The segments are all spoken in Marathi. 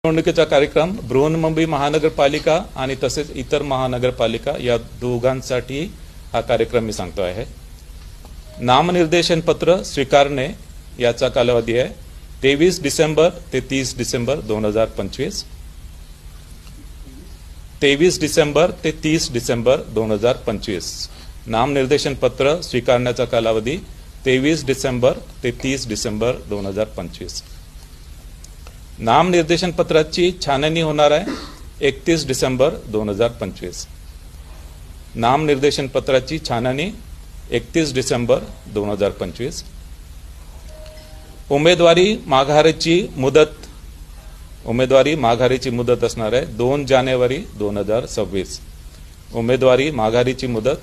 निवडणुकीचा कार्यक्रम बृहन्मुंबई महानगरपालिका आणि तसेच इतर महानगरपालिका या दोघांसाठी हा कार्यक्रम मी सांगतो आहे। नामनिर्देशन पत्र स्वीकारणे याचा कालावधी आहे 23 डिसेंबर ते 30 डिसेंबर 2025। 23 डिसेंबर ते 30 डिसेंबर 2025 नामनिर्देशन पत्र स्वीकारण्याचा कालावधी 23 डिसेंबर ते 30 डिसेंबर 2025। नामनिर्देशन पत्राची छाननी होणार आहे 31 डिसेंबर 2025। नामनिर्देशन पत्राची छाननी 31 डिसेंबर 2025। उमेदवारी माघारीची मुदत असणार आहे 2 जानेवारी 2026। उमेदवारी माघारीची मुदत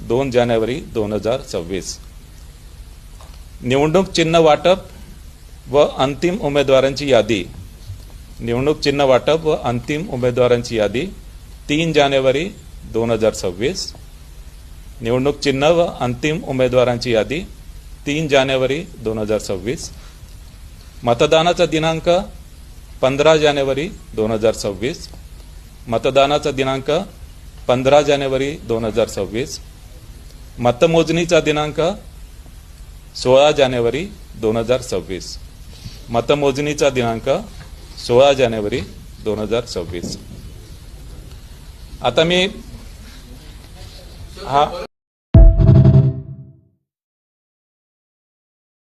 2 जानेवारी 2026। निवडणूक चिन्ह वाटप व अंतिम उमेदवारांची यादी। निवडणूक चिन्ह वाटप व अंतिम उमेदवारांची यादी 3 जानेवारी 2026। निवडणूक चिन्ह व अंतिम उमेदवारांची यादी 3 जानेवारी 2026। मतदानाचा दिनांक 15 जानेवारी 2026। मतदानाचा दिनांक 15 जानेवारी 2026। मतमोजणीचा दिनांक 16 जानेवारी 2026। मतमोजणीचा दिनांक 16 जानेवारी 2026। आता मी